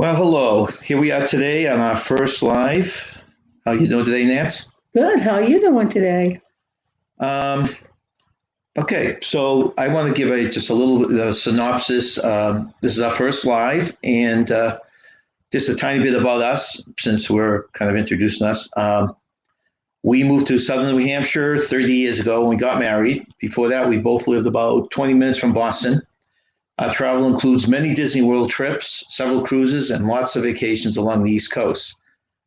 Well, hello. Here we are today on our first live. How you doing today, Nance? Good. How are you doing today? Um, okay, so I want to give just a little bit of a synopsis. This is our first live, and just a tiny bit about us, since we're kind of introducing us. We moved to southern New Hampshire 30 years ago when we got married. Before that, we both lived about 20 minutes from Boston. Our travel includes many Disney World trips, several cruises, and lots of vacations along the East Coast.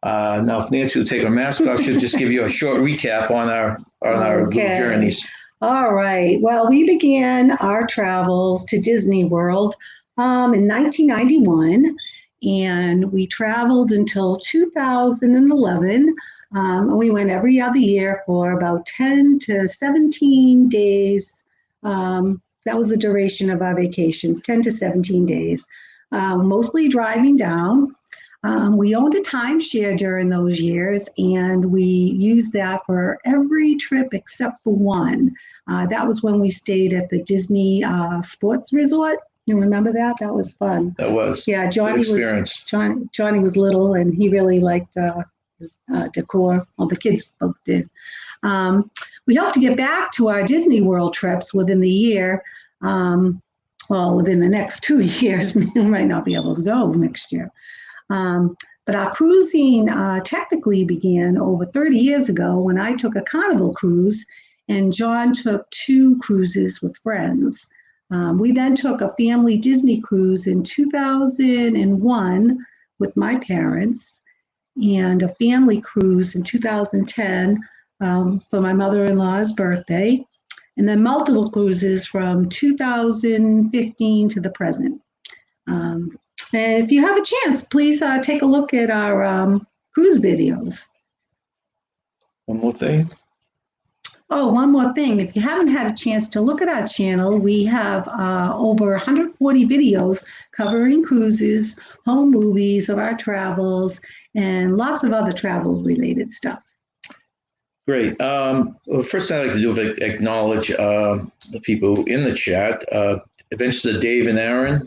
Now, if Nancy will take her mask off, she'll just give you a short recap on our little journeys. All right. Well, we began our travels to Disney World in 1991, and we traveled until 2011. And we went every other year for about 10 to 17 days. That was the duration of our vacations, 10 to 17 days, mostly driving down. We owned a timeshare during those years, and we used that for every trip except for one. That was when we stayed at the Disney Sports Resort. You remember that? That was fun. That was Johnny experience. Johnny was little, and he really liked decor. Well, the kids both did. We hope to get back to our Disney World trips within the year. Within the next 2 years. We might not be able to go next year. But our cruising technically began over 30 years ago when I took a Carnival cruise and John took 2 cruises with friends. We then took a family Disney cruise in 2001 with my parents and a family cruise in 2010 for my mother-in-law's birthday, and then multiple cruises from 2015 to the present. And if you have a chance, please take a look at our cruise videos. One more thing. Oh, one more thing. If you haven't had a chance to look at our channel, we have over 140 videos covering cruises, home movies of our travels, and lots of other travel-related stuff. Great. Well, first thing I'd like to do is acknowledge the people in the chat. Eventually, Dave and Aaron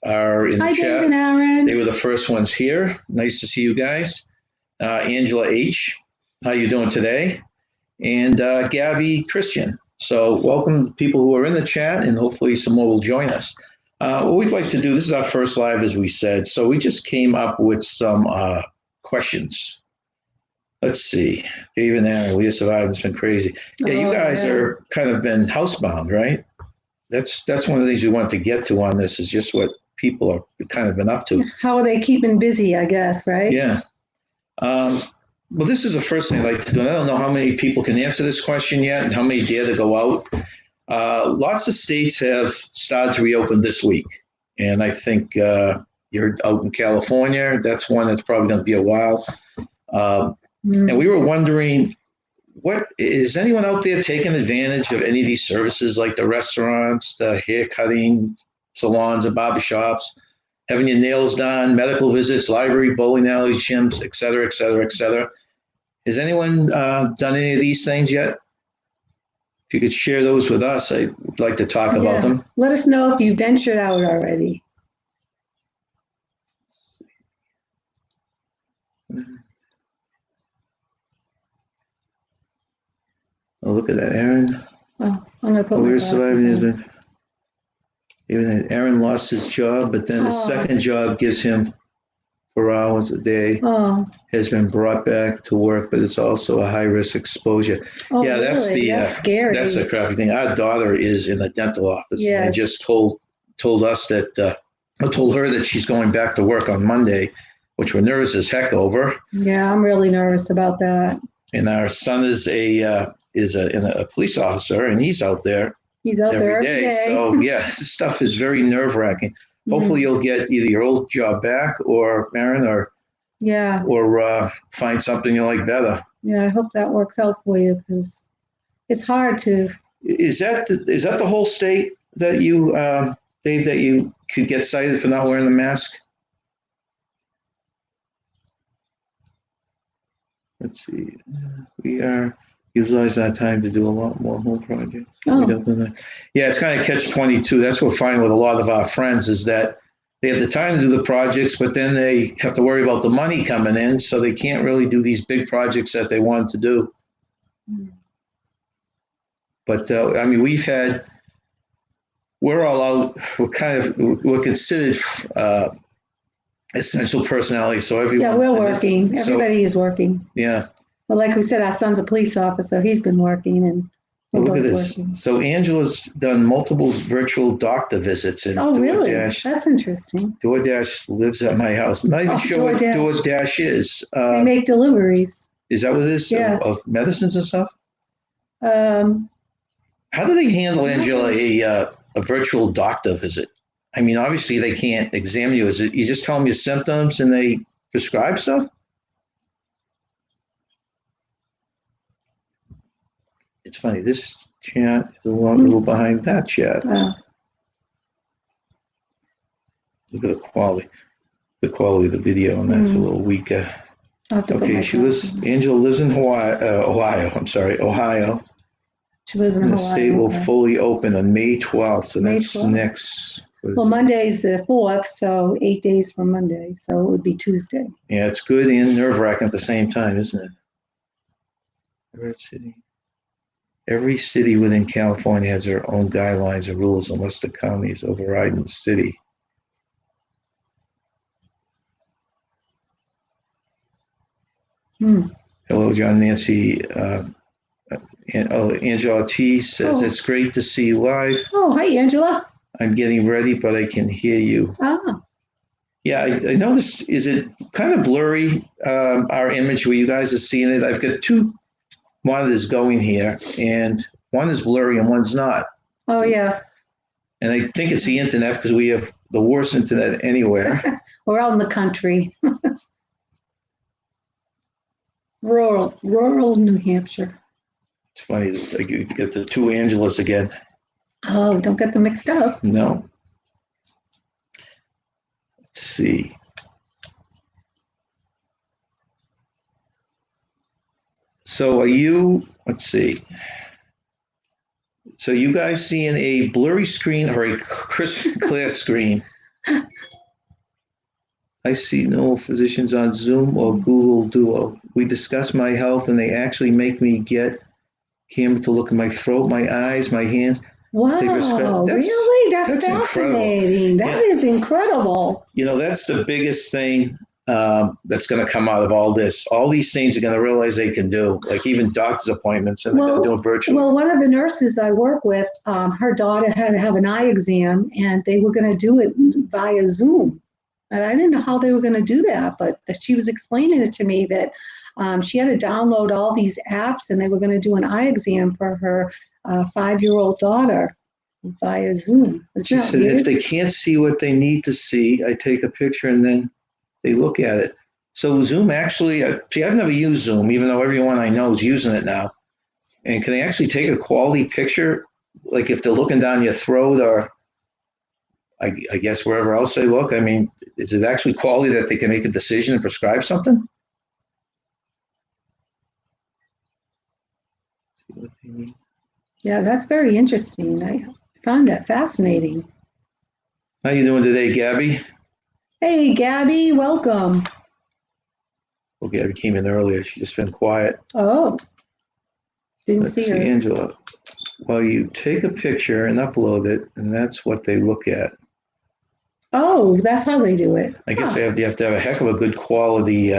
are in the chat. Hi, Dave and Aaron. They were the first ones here. Nice to see you guys. Angela H., how you doing today? And Gabby Christian. So welcome to people who are in the chat, and hopefully some more will join us. What we'd like to do, this is our first live, as we said, so we just came up with some questions. Let's see. Dave and Aaron, we have survived. It's been crazy. Yeah, you guys are kind of been housebound, right? That's one of the things we want to get to on this is just what people are kind of been up to. How are they keeping busy, I guess, right? Yeah. Well, this is the first thing I'd like to do. And I don't know how many people can answer this question yet and how many dare to go out. Lots of states have started to reopen this week. And I think you're out in California. That's one that's probably going to be a while. And we were wondering, is anyone out there taking advantage of any of these services like the restaurants, the hair cutting salons and barbershops, having your nails done, medical visits, library, bowling alleys, gyms, et cetera, et cetera, et cetera? Has anyone done any of these things yet? If you could share those with us, I'd like to talk about them. Let us know if you ventured out already. Oh, look at that, Aaron. Oh, I'm going to put my We're glasses surviving. on. Even Aaron lost his job, but then his second job gives him 4 hours a day. Has been brought back to work, but it's also a high-risk exposure. Oh, yeah, really? That's scary. That's the crappy thing. Our daughter is in a dental office, and just told us that I told her that she's going back to work on Monday, which we're nervous as heck over. Yeah, I'm really nervous about that. And our son is a police officer, and he's out there. He's out there every day. So yeah, this stuff is very nerve-wracking. Hopefully you'll get either your old job back or Aaron or find something you like better. Yeah, I hope that works out for you because it's hard to. Is that the whole state that you, Dave, that you could get cited for not wearing the mask? Let's see. We are utilize that time to do a lot more home projects. Yeah, it's kind of catch-22. That's what we're finding with a lot of our friends is that they have the time to do the projects, but then they have to worry about the money coming in, so they can't really do these big projects that they want to do. But I mean, we're all out. We're considered essential personality. So everyone. Yeah, we're working. Everybody is working. Yeah. Well, like we said, our son's a police officer. He's been working, and we're Look at both this. working. So Angela's done multiple virtual doctor visits, and Oh, really? DoorDash. That's interesting. DoorDash lives at my house. I'm not even sure what DoorDash is. They make deliveries. Is that what it is? Yeah. Of medicines and stuff? How do they handle, Angela, a virtual doctor visit? I mean, obviously they can't examine you. Is it you just tell them your symptoms and they prescribe stuff? It's funny. This chat is a little behind that chat. Look at the quality of the video, and that's a little weaker. Okay, Angela lives in Ohio. I'm sorry, Ohio. She lives in Hawaii. The state will fully open on May 12th, so that's 12th. next. Well, Monday's the 4th, so 8 days from Monday, so it would be Tuesday. Yeah, it's good and nerve-wracking at the same time, isn't it? Every city within California has their own guidelines and rules unless the county is overriding the city. Hello, John Nancy. Angela Ortiz says, It's great to see you live. Oh, hi, Angela. I'm getting ready, but I can hear you. Yeah, I noticed, is it kind of blurry, our image where you guys are seeing it? I've got two monitors going here, and one is blurry and one's not. Oh, yeah. And I think it's the internet because we have the worst internet anywhere. We're out in the country. Rural New Hampshire. It's funny, you get the two Angelas again. Oh, don't get them mixed up. No. Let's see. So let's see. So you guys seeing a blurry screen or a clear screen? I see no physicians on Zoom or Google Duo. We discuss my health and they actually make me get camera to look at my throat, my eyes, my hands. Wow, really? That's fascinating. Incredible. That is incredible. You know, that's the biggest thing that's going to come out of all this. All these things are going to realize they can do, like even doctor's appointments, and they're going to do it virtually. Well, one of the nurses I work with, her daughter had to have an eye exam, and they were going to do it via Zoom. And I didn't know how they were going to do that, but she was explaining it to me that she had to download all these apps, and they were going to do an eye exam for her 5-year-old daughter via Zoom. She said if they can't see what they need to see, I take a picture and then they look at it. So Zoom actually, see, I've never used Zoom, even though everyone I know is using it now. And can they actually take a quality picture, like if they're looking down your throat or I guess wherever else they look? I mean, is it actually quality that they can make a decision and prescribe something? See what they need. Yeah, that's very interesting. I found that fascinating. How you doing today, Gabby? Hey, Gabby, welcome. Well, Gabby came in earlier. She's just been quiet. Oh, didn't Let's see her. Angela. Well, you take a picture and upload it, and that's what they look at. Oh, that's how they do it. I guess you have to have a heck of a good quality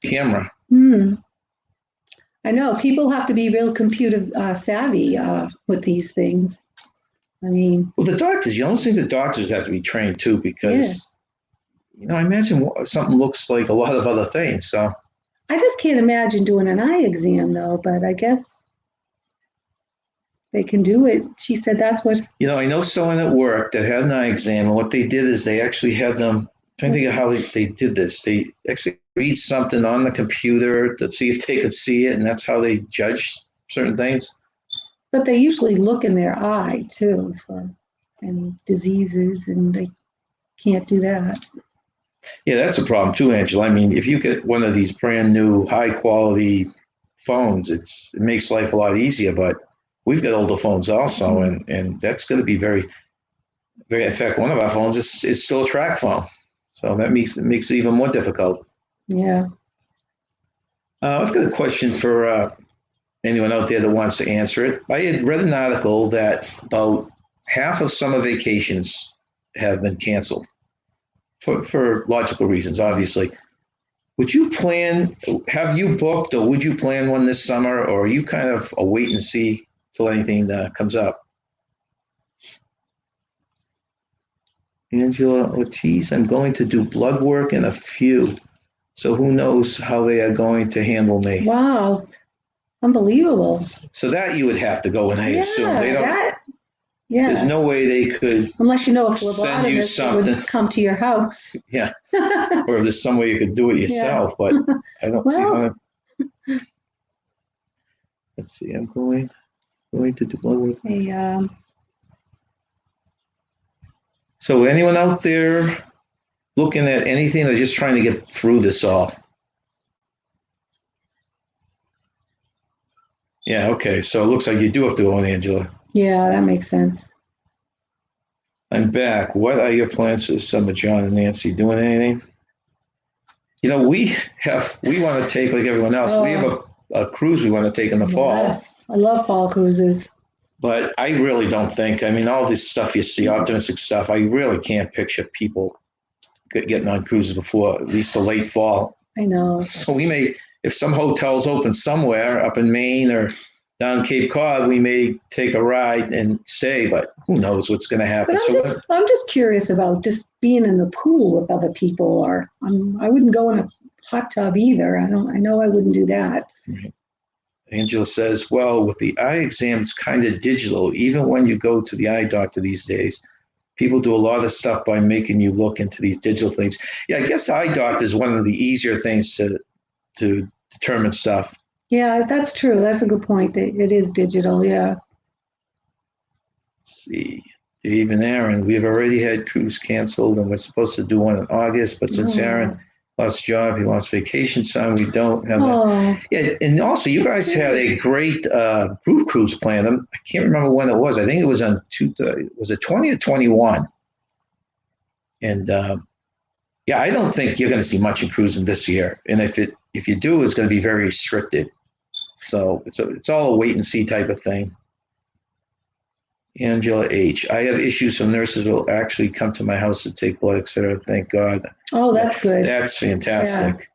camera. I know people have to be real computer savvy with these things. I mean, well, the doctors, you almost think the doctors have to be trained too, because, you know, I imagine something looks like a lot of other things. So I just can't imagine doing an eye exam though, but I guess they can do it. She said that's what. You know, I know someone at work that had an eye exam, and what they did is they actually had them, I'm trying to think of how they did this. They actually read something on the computer to see if they could see it, and that's how they judged certain things. But they usually look in their eye too for any diseases, and they can't do that. Yeah, that's a problem too, Angela. I mean, if you get one of these brand new high quality phones, it makes life a lot easier, but we've got older phones also, and that's going to be very, In fact, one of our phones is still a track phone. So that makes it even more difficult. Yeah. I've got a question for anyone out there that wants to answer it. I had read an article that about half of summer vacations have been canceled for logical reasons, obviously. Have you booked or would you plan one this summer, or are you kind of a wait and see till anything comes up? Angela Ortiz, I'm going to do blood work in a few. So who knows how they are going to handle me. Wow. Unbelievable. So that you would have to go, and I assume they don't. Yeah. There's no way they could. Unless you know a send you phlebotomist something. would come to your house. Yeah. Or if there's some way you could do it yourself, but I don't see how. Let's see. I'm going to do blood work. Hey, So anyone out there looking at anything or just trying to get through this all? Yeah, okay. So it looks like you do have to go in, Angela. Yeah, that makes sense. I'm back. What are your plans this summer, John and Nancy? Doing anything? We want to take, like everyone else, we have a cruise we want to take in the fall. Yes, I love fall cruises. But I really don't think, all this stuff you see, optimistic stuff, I really can't picture people getting on cruises before at least the late fall. I know. So we may, if some hotels open somewhere up in Maine or down Cape Cod, we may take a ride and stay, but who knows what's going to happen. But I'm just curious about just being in the pool with other people, or I wouldn't go in a hot tub either. I know I wouldn't do that. Right. Angela says, well, with the eye exam, it's kind of digital. Even when you go to the eye doctor these days, people do a lot of stuff by making you look into these digital things. Yeah, I guess eye doctor is one of the easier things to determine stuff. Yeah, that's true. That's a good point. It is digital, yeah. Let's see. Dave and Aaron, we've already had cruise canceled, and we're supposed to do one in August, but since Aaron lost a job, he lost vacation time, we don't have that. Yeah, and also you guys had a great group cruise plan. I can't remember when it was. I think it was on 20 or 21? And I don't think you're going to see much in cruising this year. And if you do, it's going to be very restricted. So it's all a wait and see type of thing. Angela H. I have issues some nurses will actually come to my house to take blood, etc. Thank God. Oh, that's good. That's fantastic. Yeah.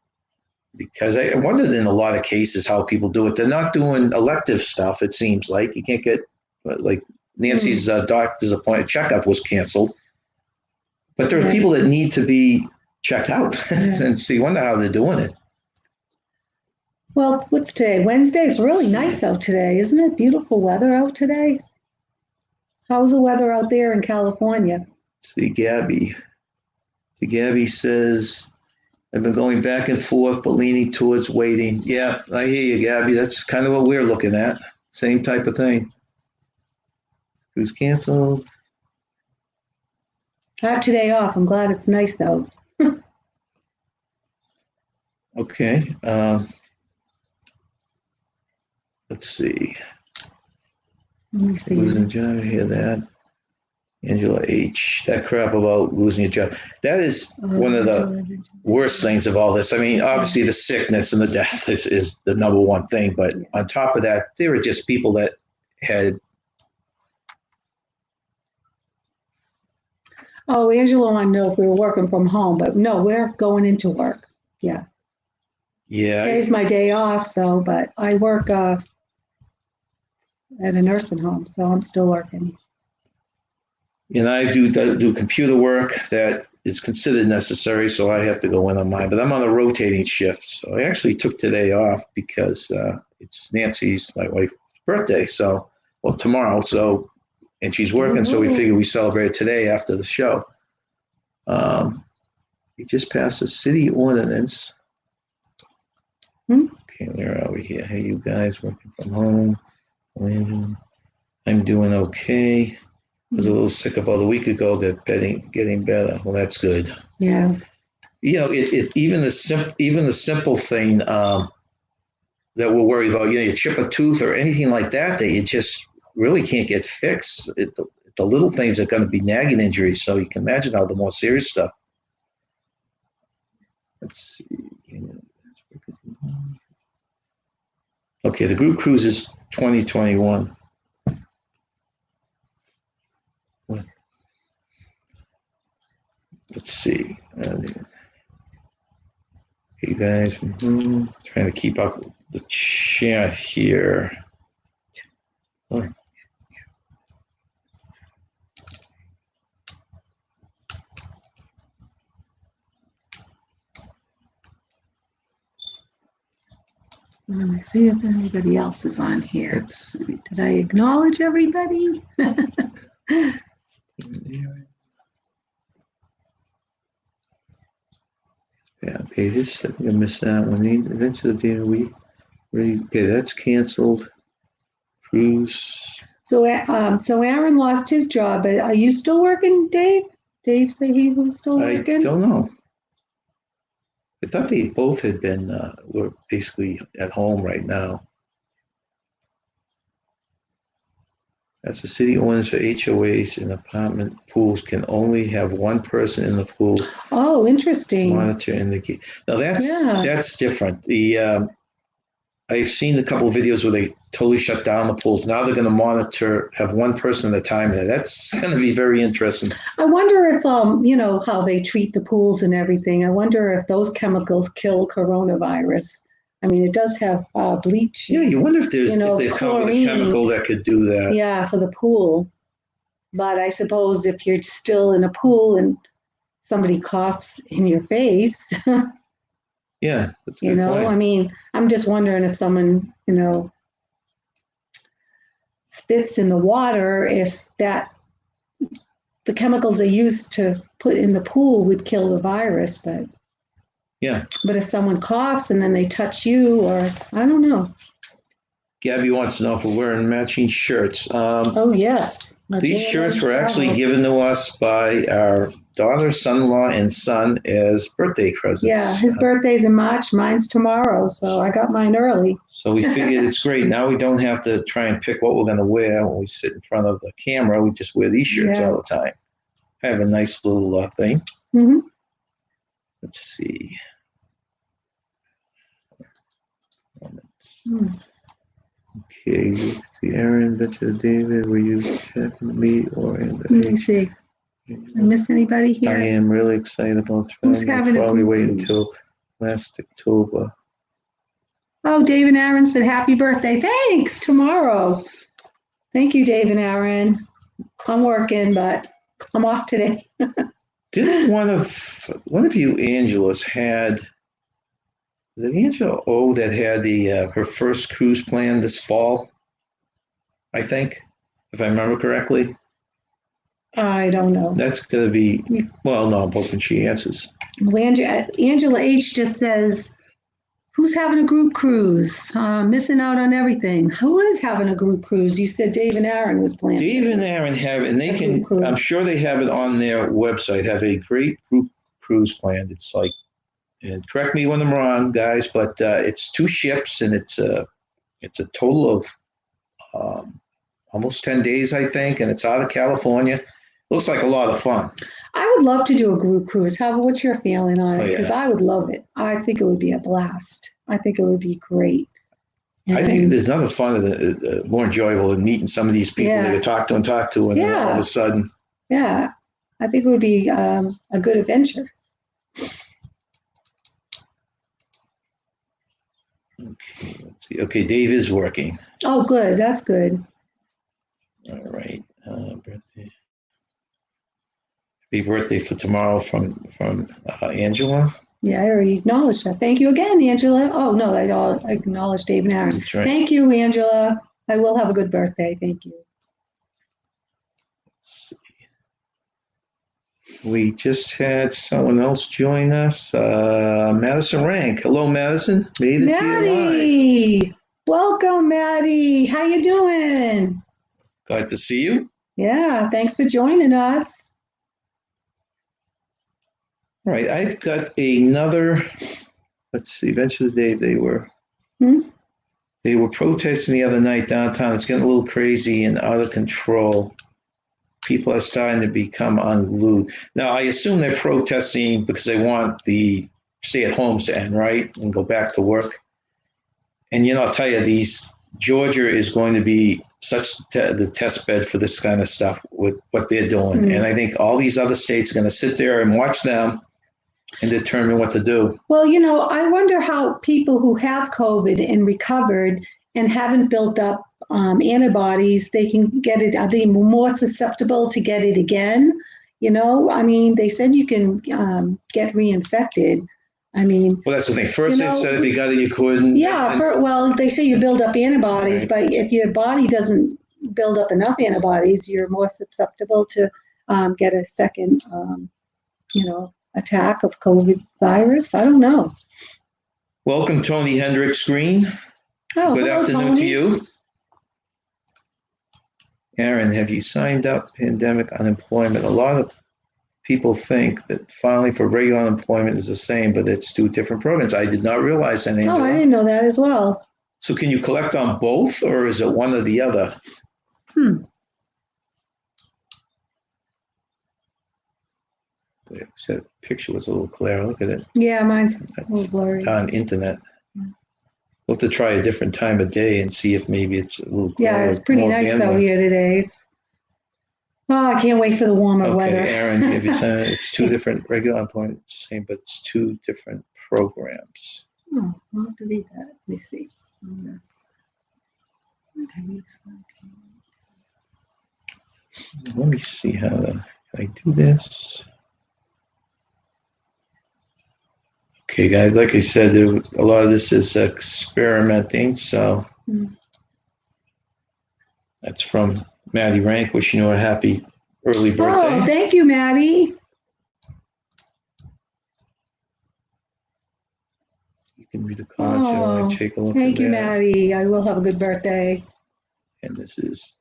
Because I wondered in a lot of cases how people do it. They're not doing elective stuff, it seems like. You can't get, like Nancy's doctor's appointment checkup was canceled. But there are people that need to be checked out. And so you wonder how they're doing it. Well, what's today? Wednesday? It's really nice out today. Isn't it beautiful weather out today? How's the weather out there in California? See, Gabby says, I've been going back and forth, but leaning towards waiting. Yeah, I hear you, Gabby. That's kind of what we're looking at. Same type of thing. Cruise canceled. I have today off. I'm glad it's nice out. Okay. Let's see. Let me see. Losing a job, I hear that. Angela H. That crap about losing your job. That is one of the worst things of all this. I mean, obviously the sickness and the death is the number one thing. But on top of that, there were just people that had. Oh, Angela wanted to know if we were working from home, but no, we're going into work. Yeah. Yeah. Today's my day off, but I work at a nursing home, so I'm still working. And I do computer work that is considered necessary, so I have to go in on mine. But I'm on a rotating shift, so I actually took today off because it's Nancy's, my wife's birthday, tomorrow. So, and she's working, so we figured we celebrate today after the show. We just passed a city ordinance. Okay, where are we here? Hey, you guys working from home? I'm doing okay. I was a little sick about a week ago, getting better. Well, that's good. Yeah. You know, even the simple thing that we're worried about, you chip a tooth or anything like that you just really can't get fixed. the little things are going to be nagging injuries. So you can imagine how the more serious stuff. Let's see. Okay, the group cruise is 2021. Let's see. Hey guys, trying to keep up with the chat here. Oh. Let me see if anybody else is on here. Did I acknowledge everybody? Yeah, okay, this, I think I missed that one. The Adventure of the Day of the Week. Okay, that's canceled. Cruise. So Aaron lost his job, but are you still working, Dave? Dave said he was still working? I don't know. I thought they both had been, were basically at home right now. That's the city ordinance for HOAs and apartment pools can only have one person in the pool. Oh, interesting. Monitor and the key. Now that's different. I've seen a couple of videos where they totally shut down the pools. Now they're going to monitor, have one person at a time there. That's going to be very interesting. I wonder if, you know, how they treat the pools and everything. I wonder if those chemicals kill coronavirus. I mean, it does have bleach. Yeah, you wonder if there's if they've come up with a chemical that could do that. Yeah, for the pool. But I suppose if you're still in a pool and somebody coughs in your face, yeah, that's a you good know, point. I mean, I'm just wondering if someone, you know, spits in the water, if that the chemicals they used to put in the pool would kill the virus, but if someone coughs and then they touch you, or I don't know. Gabby wants to know if we're wearing matching shirts. Oh yes, these shirts were actually given to us by our daughter, son-in-law, and son as birthday presents. Yeah, his birthday's in March, mine's tomorrow, so I got mine early. So we figured it's great. Now we don't have to try and pick what we're going to wear when we sit in front of the camera. We just wear these shirts all the time. I have a nice little thing. Mm-hmm. Let's see. Okay, see Aaron, Betcha, David, were you checking me or in the Let me see. I miss anybody here? I am really excited about Who's having a probably group wait cruise? until last October. Oh, Dave and Aaron said happy birthday. Thanks, tomorrow. Thank you, Dave and Aaron. I'm working, but I'm off today. Didn't one of you Angelas had, was it Angela O that had the her first cruise plan this fall? I think, if I remember correctly. I don't know. That's going to be, well, no, I'm hoping she answers. Well, Angela H just says, who's having a group cruise? Missing out on everything. Who is having a group cruise? You said Dave and Aaron was planning. Dave and Aaron have, and they can, I'm sure they have it on their website, have a great group cruise plan. It's like, and correct me when I'm wrong, guys, but it's 2 ships and it's a total of almost 10 days, I think, and it's out of California. Looks like a lot of fun. I would love to do a group cruise. What's your feeling on it? Because I would love it. I think it would be a blast. I think it would be great. And I think there's nothing fun, more enjoyable than meeting some of these people that you talk to, and then all of a sudden. Yeah, I think it would be a good adventure. Okay, let's see. Okay, Dave is working. Oh, good. That's good. All right. Birthday. Happy birthday for tomorrow from Angela. Yeah, I already acknowledged that. Thank you again, Angela. Oh, no, I acknowledged Dave and Aaron. That's right. Thank you, Angela. I will have a good birthday. Thank you. Let's see. We just had someone else join us. Madison Rank. Hello, Madison. Maddie. Welcome, Maddie. How you doing? Glad to see you. Yeah, thanks for joining us. All right, I've got another, let's see, Adventure Day, they were protesting the other night downtown. It's getting a little crazy and out of control. People are starting to become unglued. Now, I assume they're protesting because they want the stay-at-homes to end, right, and go back to work. And I'll tell you, Georgia is going to be such the test bed for this kind of stuff with what they're doing. Mm. And I think all these other states are going to sit there and watch them and determine what to do. Well, I wonder how people who have COVID and recovered and haven't built up antibodies, they can get it. Are they more susceptible to get it again? I mean, they said you can get reinfected. I mean, well, that's the thing. First, they said if you got it, you couldn't. Yeah, well, they say you build up antibodies, right. But if your body doesn't build up enough antibodies, you're more susceptible to get a second, attack of COVID virus. I don't know. Welcome, Toni Hendrix Green. Oh, good hello, afternoon Toni. to you. Aaron, have you signed up pandemic unemployment? A lot of people think that filing for regular unemployment is the same, but it's two different programs. I did not realize that, Angela. Oh, I didn't know that as well. So can you collect on both, or is it one or the other? That picture was a little clearer. Look at it. Yeah, mine's a little blurry. It's on internet. We'll have to try a different time of day and see if maybe it's a little clearer. Yeah, it's pretty nice out here today. I can't wait for the warmer weather. Okay, Aaron, have you said it's two different regular unemployment, same, but it's two different programs. Oh, I'll delete that. Let me see. Let me see how I do this. Okay, guys, like I said, a lot of this is experimenting, so that's from Maddie Rank, wishing you a happy early birthday. Oh, thank you, Maddie. You can read the comments here when I take a look. Thank you, Maddie. I will have a good birthday. And this is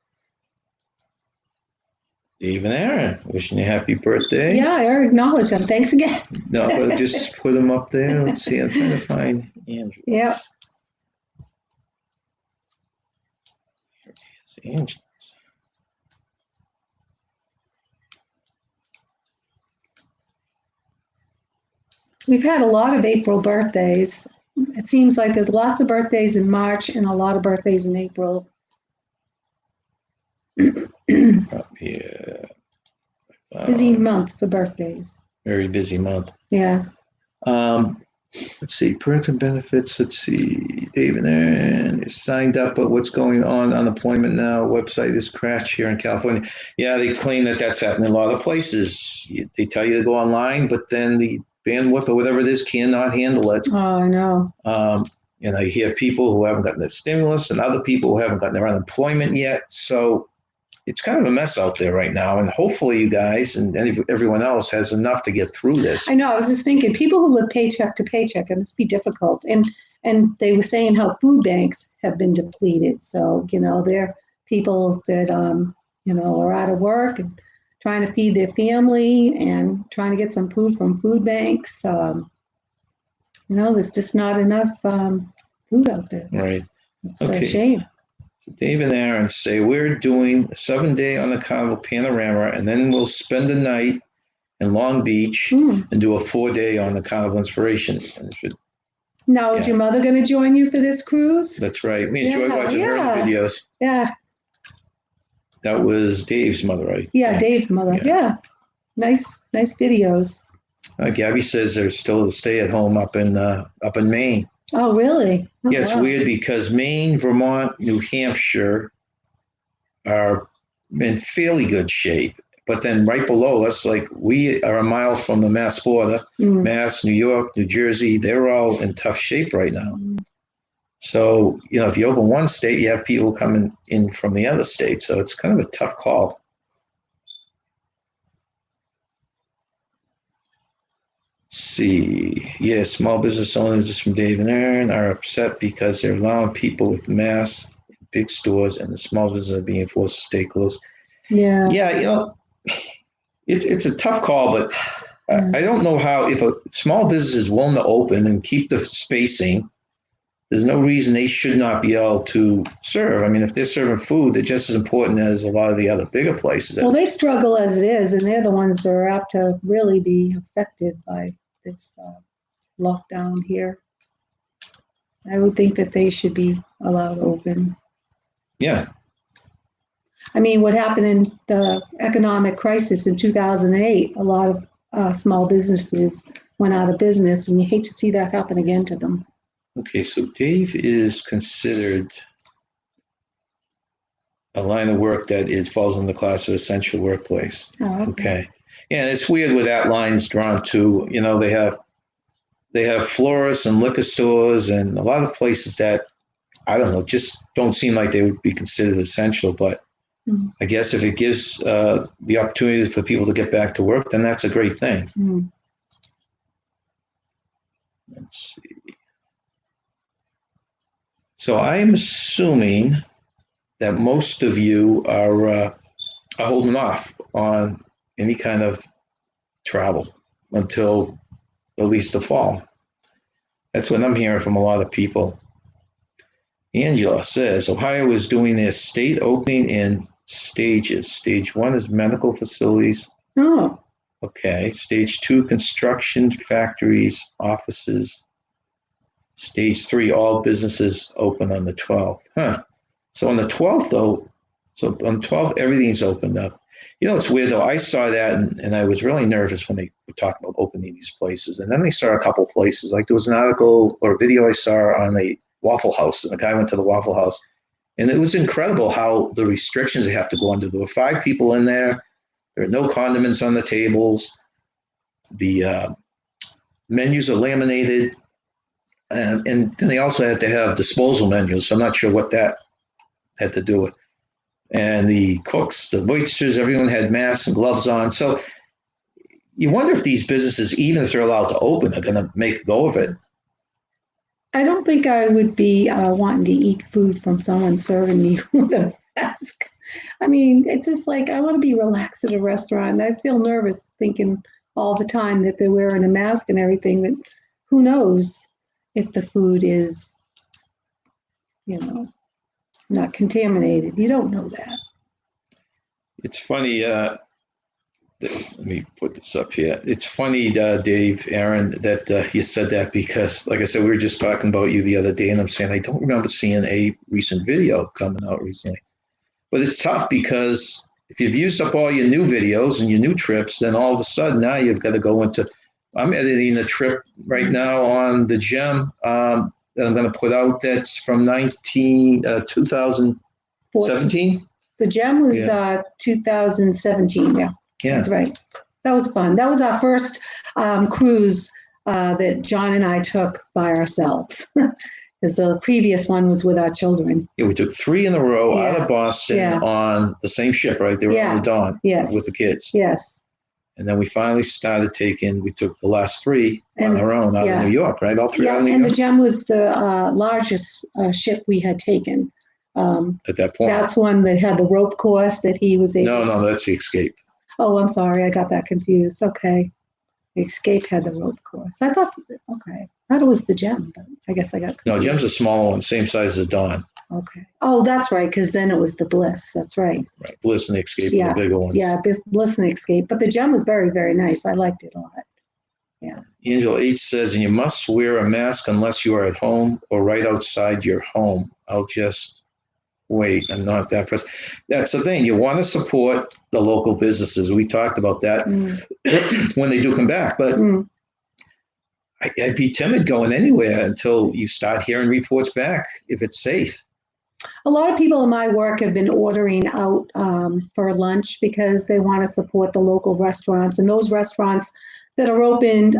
Dave and Aaron, wishing you a happy birthday. Yeah, I already acknowledged them. Thanks again. No, just put them up there. Let's see. I'm trying to find Andrew. Yeah. Here he is, Angela's. We've had a lot of April birthdays. It seems like there's lots of birthdays in March and a lot of birthdays in April. Up here. Busy month for birthdays. Very busy month. Yeah. Let's see, perks and benefits. Let's see, Dave and Aaron is signed up, but what's going on? Unemployment now. Website is crashed here in California. Yeah, they claim that that's happening in a lot of places. They tell you to go online, but then the bandwidth or whatever it is cannot handle it. Oh, I know. You hear people who haven't gotten their stimulus and other people who haven't gotten their unemployment yet. So it's kind of a mess out there right now. And hopefully you guys and everyone else has enough to get through this. I know. I was just thinking, people who live paycheck to paycheck, it must be difficult. And they were saying how food banks have been depleted. So, they're people that, are out of work and trying to feed their family and trying to get some food from food banks. There's just not enough food out there. Right. It's a shame. So Dave and Aaron say we're doing a 7-day on the Carnival Panorama, and then we'll spend a night in Long Beach and do a 4-day on the Carnival Inspiration. Now, is your mother going to join you for this cruise? That's right. We enjoy watching her videos. Yeah. That was Dave's mother, right? Yeah, Dave's mother. Yeah. Nice videos. Gabby says there's still a stay-at-home up in Maine. Oh, really? Oh, yeah, it's weird because Maine, Vermont, New Hampshire are in fairly good shape. But then right below us, like we are a mile from the Mass border, Mass, New York, New Jersey, they're all in tough shape right now. So, if you open one state, you have people coming in from the other state. So it's kind of a tough call. See, small business owners, this is from Dave and Aaron, are upset because they're allowing people with masks, big stores, and the small businesses are being forced to stay closed. Yeah. Yeah, it's a tough call, but I don't know how, if a small business is willing to open and keep the spacing, there's no reason they should not be able to serve. I mean, if they're serving food, they're just as important as a lot of the other bigger places. Well, they struggle as it is, and they're the ones that are apt to really be affected by this lockdown here. I would think that they should be allowed open. Yeah. I mean, what happened in the economic crisis in 2008, a lot of small businesses went out of business, and you hate to see that happen again to them. Okay, so Dave is considered a line of work that falls in the class of essential workplace. Oh, Okay. Yeah, it's weird where that line's drawn to. You know, they have florists and liquor stores and a lot of places that, I don't know, just don't seem like they would be considered essential. But I guess if it gives the opportunity for people to get back to work, then that's a great thing. Let's see. So I'm assuming that most of you are holding off on any kind of travel until at least the fall. That's what I'm hearing from a lot of people. Angela says Ohio is doing their state opening in stages. Stage 1 is medical facilities. Oh. Okay. Stage 2, construction, factories, offices. Stage 3, all businesses open on the 12th. Huh. So on the 12th, though, on 12th, everything's opened up. You know, it's weird, though. I saw that, and I was really nervous when they were talking about opening these places. And then they saw a couple places. Like there was an article or a video I saw on a Waffle House, and the guy went to the Waffle House. And it was incredible how the restrictions they have to go under. There were 5 people in there. There are no condiments on the tables. The menus are laminated. And then they also had to have disposal menus. So I'm not sure what that had to do with. And the cooks, the waitresses, everyone had masks and gloves on. So you wonder if these businesses, even if they're allowed to open, are going to make a go of it. I don't think I would be wanting to eat food from someone serving me with a mask. I mean, it's just like I want to be relaxed at a restaurant. I feel nervous thinking all the time that they're wearing a mask and everything. That who knows if the food is, not contaminated. You don't know that. It's funny. Let me put this up here. It's funny, Dave, Aaron, that you said that because, like I said, we were just talking about you the other day, and I'm saying I don't remember seeing a recent video coming out recently. But it's tough because if you've used up all your new videos and your new trips, then all of a sudden now you've got to go into. I'm editing a trip right now on the gem that I'm going to put out. That's from 2017. The gem was 2017. Yeah, that's right. That was fun. That was our first cruise that John and I took by ourselves. Because the previous one was with our children. Yeah, we took 3 in a row out of Boston on the same ship, right? They were on the Dawn with the kids. Yes. And then we finally we took the last 3 on our own out of New York, right? All 3 out of New York. And the Gem was the largest ship we had taken. At that point. That's one that had the rope course that he was able No, that's the Escape. Oh, I'm sorry. I got that confused. Okay. The Escape had the rope course. I thought it was the Gem, but I guess I got confused. No, Gem's a smaller one, same size as the Dawn. Okay. Oh, that's right, because then it was the Bliss. That's right. Right. Bliss and the Escape are the bigger ones. Yeah, Bliss and the Escape. But the Gem was very, very nice. I liked it a lot. Yeah. Angel H says, and you must wear a mask unless you are at home or right outside your home. I'll just wait. I'm not that person. That's the thing. You want to support the local businesses. We talked about that when they do come back. But I'd be timid going anywhere until you start hearing reports back if it's safe. A lot of people in my work have been ordering out for lunch because they want to support the local restaurants. And those restaurants that are open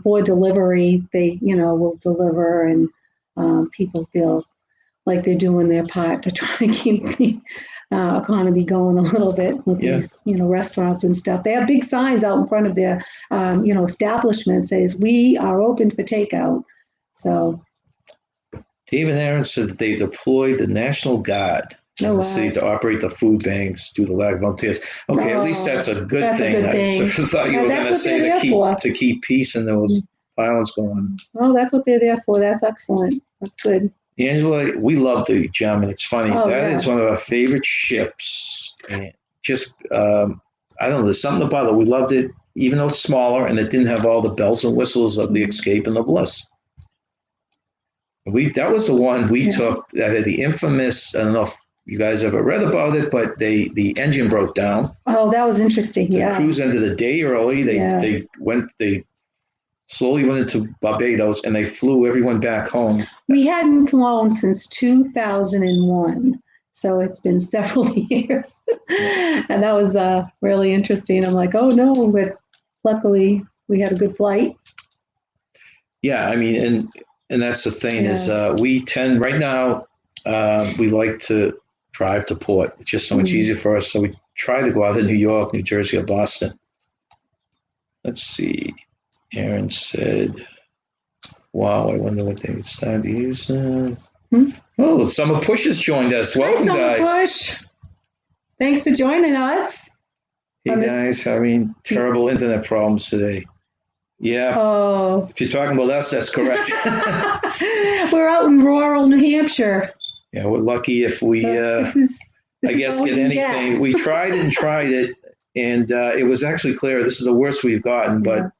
for delivery, they, will deliver, and people feel like they're doing their part to try to keep the economy going a little bit with these, restaurants and stuff. They have big signs out in front of their, establishment says, "We are open for takeout." So. Dave and Aaron said that they deployed the National Guard in the city to operate the food banks due to lack of volunteers. Okay, at least that's a good thing. I thought you were going to say to keep peace and those violence going on. Oh, that's what they're there for. That's excellent. That's good. Angela, we love the gem, and it's funny. Oh, That yeah. is one of our favorite ships. And just, I don't know, there's something about it. We loved it, even though it's smaller and it didn't have all the bells and whistles of the Escape and the Bliss. That was the one we took that had the infamous, I don't know if you guys ever read about it, but the engine broke down. Oh, that was interesting. The cruise ended a day early. They slowly went into Barbados and they flew everyone back home. We hadn't flown since 2001. So it's been several years. And that was really interesting. I'm like, oh no, but luckily we had a good flight. Yeah, I mean, and that's the thing is we tend right now, we like to drive to port. It's just so much easier for us. So we try to go out to New York, New Jersey, or Boston. Let's see. Aaron said, wow, I wonder what they would start to use. Oh, Summer Push has joined us. Welcome, Hi, Summer guys. Push. Thanks for joining us. Hey, guys, having terrible internet problems today. Yeah. Oh. If you're talking about us, that's correct. We're out in rural New Hampshire. Yeah, we're lucky if we, this I guess, get anything. We tried it, and it was actually clear this is the worst we've gotten, but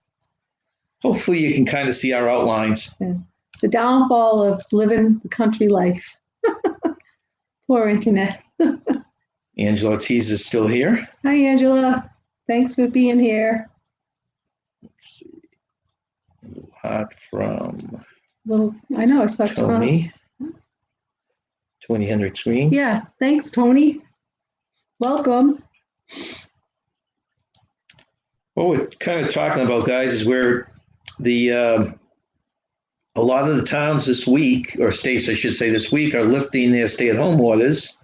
hopefully you can kind of see our outlines. Yeah. The downfall of living the country life. Poor internet. Angela Ortiz is still here. Hi, Angela. Thanks for being here. Let's see. A little hot from I know, it's like Toni. Toni Hendrix Green. Yeah, thanks, Toni. Welcome. What we're kind of talking about, guys, is where a lot of the towns this week, or states, I should say, this week, are lifting their stay-at-home orders.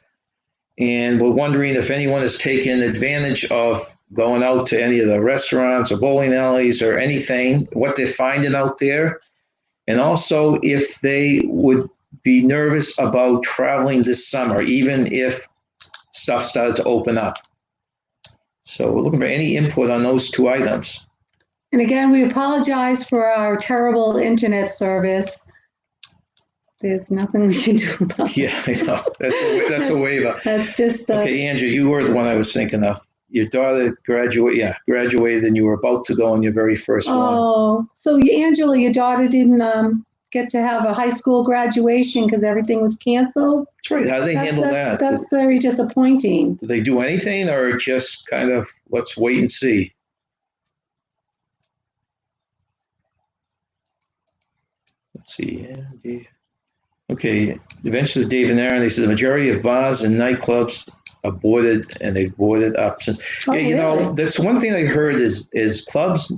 And we're wondering if anyone has taken advantage of going out to any of the restaurants or bowling alleys or anything, what they're finding out there. And also if they would be nervous about traveling this summer, even if stuff started to open up. So we're looking for any input on those two items. And again, we apologize for our terrible internet service. There's nothing we can do about it. Yeah, I know. That's a waiver. That's just Okay, Andrew, you were the one I was thinking of. Your daughter graduated, and you were about to go on your very first one. Oh, so Angela, your daughter didn't get to have a high school graduation because everything was canceled? That's right. How do they handle that? That's very disappointing. Do they do anything, or just kind of let's wait and see? Let's see. Okay, eventually Dave and Aaron, they said the majority of bars and nightclubs are boarded, and they've boarded up since. Oh, yeah, you really? know, that's one thing I heard is clubs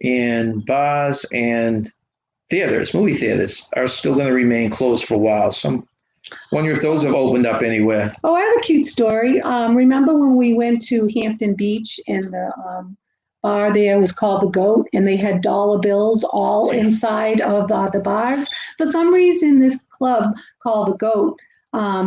and bars and theaters, movie theaters, are still going to remain closed for a while. So I'm wondering if those have opened up anywhere. Oh, I have a cute story. Remember when we went to Hampton Beach and the bar there was called The Goat, and they had dollar bills all inside of the bars? For some reason, this club called The Goat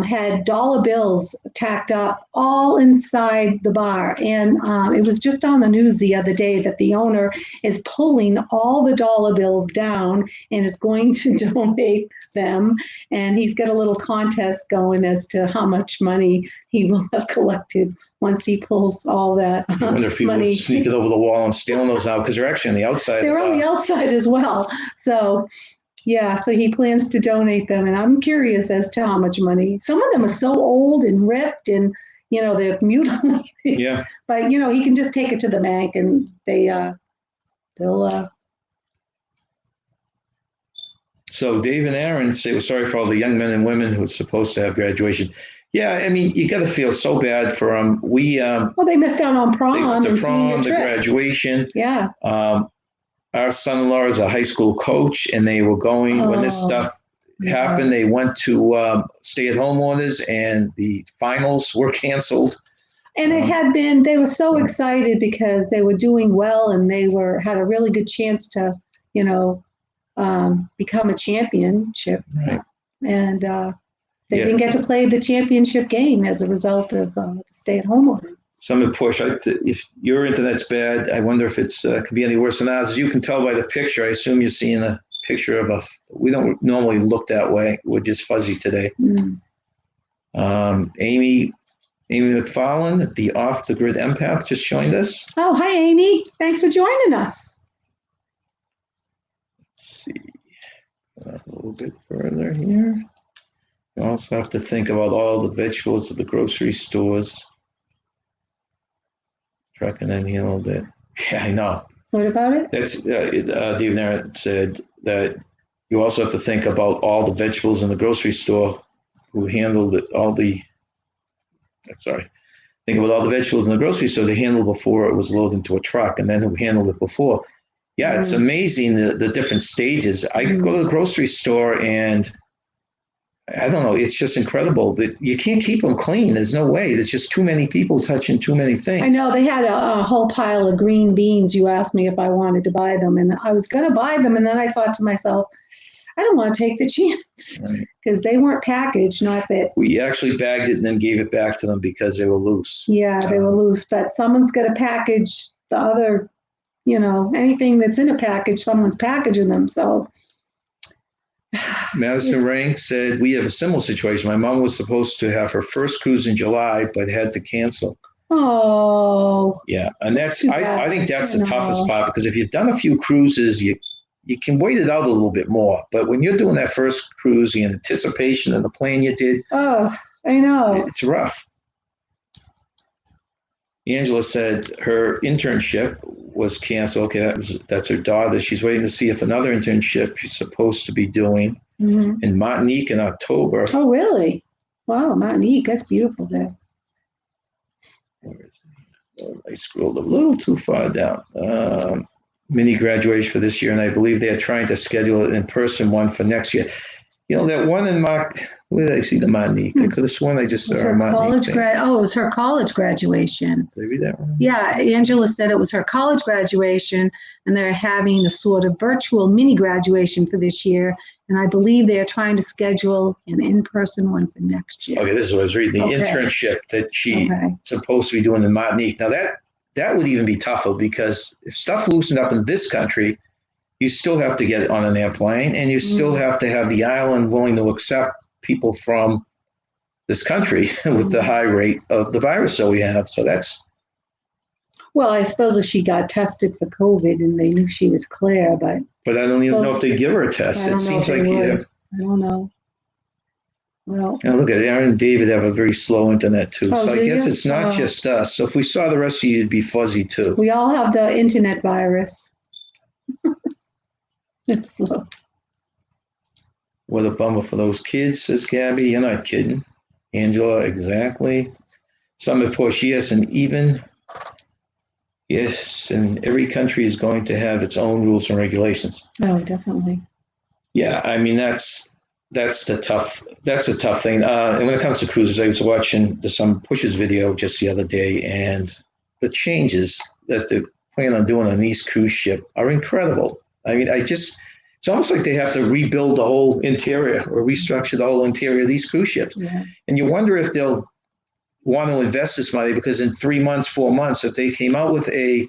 had dollar bills tacked up all inside the bar. And it was just on the news the other day that the owner is pulling all the dollar bills down and is going to donate them. And he's got a little contest going as to how much money he will have collected once he pulls all that I wonder if people money. are sneaking over the wall and stealing those now, because they're actually on the outside. They're on the outside as well. So yeah, so he plans to donate them, and I'm curious as to how much money. Some of them are so old and ripped, and they're mutilated. Yeah. But he can just take it to the bank, and they'll. So Dave and Aaron say we're sorry for all the young men and women who are supposed to have graduation. Yeah, I mean, you got to feel so bad for them. Well, they missed out on prom and senior the trip. graduation. Yeah. Our son-in-law is a high school coach, and they were going when this stuff happened. They went to stay-at-home orders, and the finals were canceled. And it had been. They were so excited because they were doing well, and they had a really good chance to, become a championship. Right. And they didn't get to play the championship game as a result of the stay-at-home orders. Some push. If your internet's bad, I wonder if it's could be any worse than ours. As you can tell by the picture, I assume you're seeing a picture of we don't normally look that way. We're just fuzzy today. Amy McFarland, the Off the Grid Empath, just joined us. Oh, hi, Amy. Thanks for joining us. Let's see. A little bit further here. You also have to think about all the vegetables at the grocery stores. Tracking and handled it. Yeah, I know. What about it? That's Dave Narrett said that you also have to think about all the vegetables in the grocery store who handled it, think about all the vegetables in the grocery store they handled before it was loaded into a truck, and then who handled it before. Yeah, it's amazing the different stages. I go to the grocery store and I don't know, it's just incredible that you can't keep them clean. There's no way. There's just too many people touching too many things. I know they had a whole pile of green beans. You asked me if I wanted to buy them, and I was going to buy them. And then I thought to myself, I don't want to take the chance because they weren't packaged. Not that we actually bagged it and then gave it back to them because they were loose. Yeah, they were loose. But someone's got to package the other, anything that's in a package, someone's packaging them. So Madison Rank said, we have a similar situation. My mom was supposed to have her first cruise in July, but had to cancel. Oh. Yeah. And I think that's the toughest part, because if you've done a few cruises, you can wait it out a little bit more. But when you're doing that first cruise, the anticipation and the plan you did. Oh, I know. It's rough. Angela said her internship was canceled. Okay, that's her daughter. She's waiting to see if another internship she's supposed to be doing in Martinique in October. Oh, really? Wow, Martinique, that's beautiful there. Where is it? Oh, I scrolled a little too far down. Mini graduation for this year, and I believe they are trying to schedule an in-person one for next year. That one in where did I see the Martinique? I could have sworn I just saw her Martinique. It was her college graduation. Did I read that wrong? Yeah, Angela said it was her college graduation, and they're having a sort of virtual mini graduation for this year. And I believe they are trying to schedule an in-person one for next year. Okay, this is what I was reading. The internship that she's supposed to be doing in Martinique. Now that would even be tougher, because if stuff loosened up in this country, you still have to get on an airplane, and you still have to have the island willing to accept people from this country with the high rate of the virus that we have. So that's. Well, I suppose if she got tested for COVID and they knew she was clear, but I don't even know if they give her a test. It seems like I don't know. Well, look at Aaron and David have a very slow internet too. Oh, so I guess it's not just us. So if we saw the rest of you, it'd be fuzzy too. We all have the internet virus. It's slow. What a bummer for those kids, says Gabby. You're not kidding. Angela, exactly. Some report, yes, and every country is going to have its own rules and regulations. Oh, definitely. Yeah, I mean that's a tough thing. And when it comes to cruises, I was watching some Pushes video just the other day, and the changes that they're planning on doing on these cruise ship are incredible. I mean, it's almost like they have to rebuild the whole interior or restructure the whole interior of these cruise ships. Yeah. And you wonder if they'll want to invest this money, because in 3 months, 4 months, if they came out with a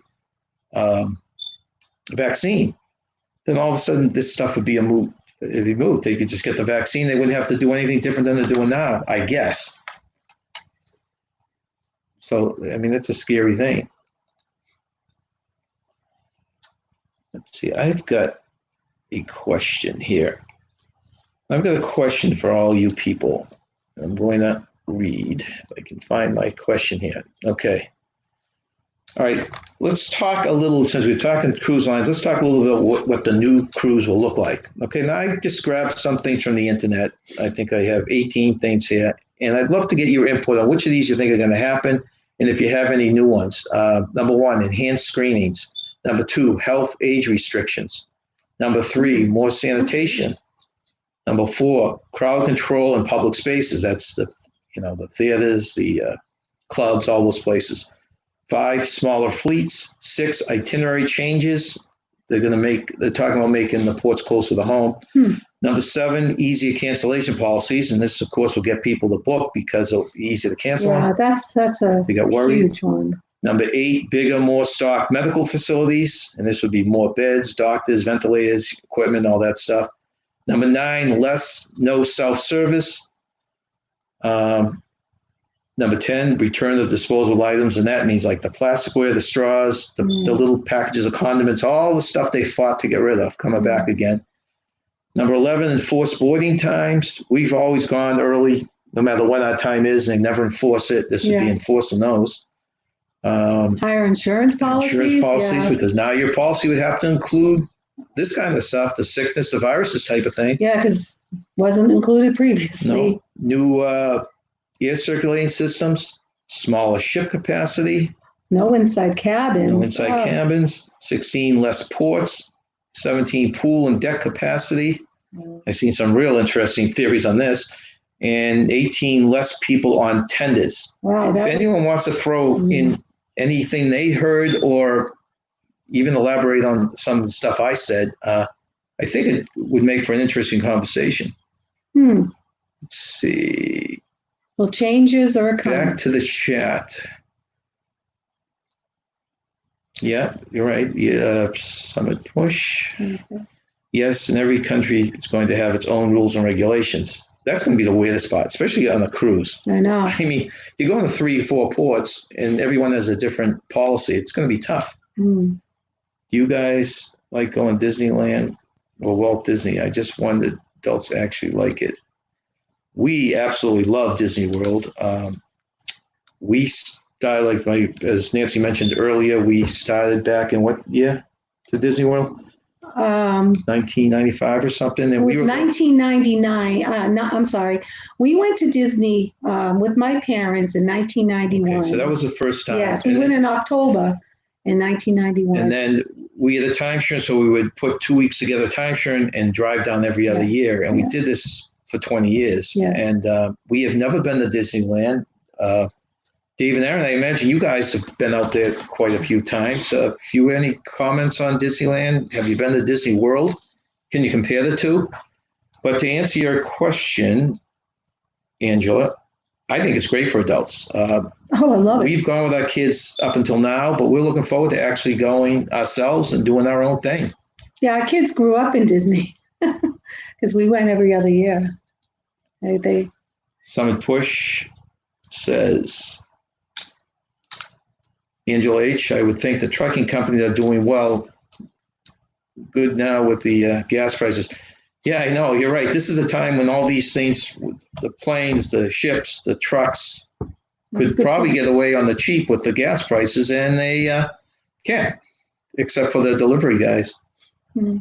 vaccine, then all of a sudden this stuff would be moved. They could just get the vaccine. They wouldn't have to do anything different than they're doing now, I guess. So, I mean, that's a scary thing. Let's see. I've got a question here. I've got a question for all you people. I'm going to read if I can find my question here. Okay. All right. Let's talk a little, since we're talking cruise lines, let's talk a little bit about what the new cruise will look like. Okay. Now, I just grabbed some things from the internet. I think I have 18 things here, and I'd love to get your input on which of these you think are going to happen, and if you have any new ones. Number 1, enhanced screenings. Number 2, health age restrictions. Number 3, more sanitation. Number 4, crowd control in public spaces. That's the theaters, the clubs, all those places. 5, smaller fleets. 6, itinerary changes. They're talking about making the ports closer to home. Number 7, easier cancellation policies. And this, of course, will get people to book because it'll be easy to cancel. Yeah, that's a huge one. Number 8, bigger, more stock medical facilities, and this would be more beds, doctors, ventilators, equipment, all that stuff. Number 9, no self-service. Number 10, return of disposable items, and that means like the plasticware, the straws, the little packages of condiments, all the stuff they fought to get rid of, coming back again. Number 11, enforced boarding times. We've always gone early, no matter what our time is, and they never enforce it. This would be enforcing those. Higher insurance policies. Because now your policy would have to include this kind of stuff, the sickness, the viruses type of thing. Yeah, because wasn't included previously. No. New air circulating systems, smaller ship capacity. No inside cabins. 16 less ports, 17 pool and deck capacity. I've seen some real interesting theories on this. And 18 less people on tenders. Wow, if anyone wants to throw in anything they heard or even elaborate on some of the stuff I said, I think it would make for an interesting conversation. Let's see. Well, changes are coming. Back to the chat. Yeah, you're right. Yeah, Summit Push. Yes, and every country is going to have its own rules and regulations. That's going to be the weirdest spot, especially on a cruise. I know. I mean, you go to 3 or 4 ports, and everyone has a different policy. It's going to be tough. Do you guys like going Disneyland or Walt Disney? I just wondered adults actually like it. We absolutely love Disney World. We started, as Nancy mentioned earlier, we started back in what year to Disney World? 1995 or something. And it was 1999. I'm sorry. We went to Disney with my parents in 1991. Okay, so that was the first time. Yes, we went in October in 1991. And then we had a timeshare, so we would put 2 weeks together timeshare and drive down every other year. And we did this for 20 years. Yeah. And we have never been to Disneyland. Dave and Aaron, I imagine you guys have been out there quite a few times. Any comments on Disneyland? Have you been to Disney World? Can you compare the two? But to answer your question, Angela, I think it's great for adults. I love it. We've gone with our kids up until now, but we're looking forward to actually going ourselves and doing our own thing. Yeah, our kids grew up in Disney because we went every other year. Summit Push says, Angela H., I would think the trucking companies are doing good now with the gas prices. Yeah, I know, you're right. This is a time when all these things, the planes, the ships, the trucks, could probably get away on the cheap with the gas prices, and they can't, except for the delivery guys. Mm-hmm.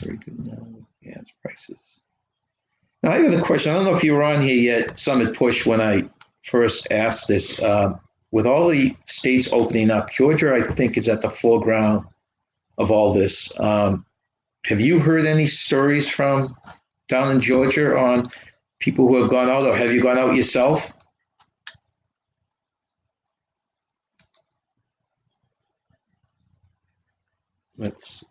Very good now with gas prices. Now, I have a question. I don't know if you were on here yet, Summit Push, when I first asked this. With all the states opening up, Georgia, I think, is at the foreground of all this. Have you heard any stories from down in Georgia on people who have gone out, or have you gone out yourself? Let's see.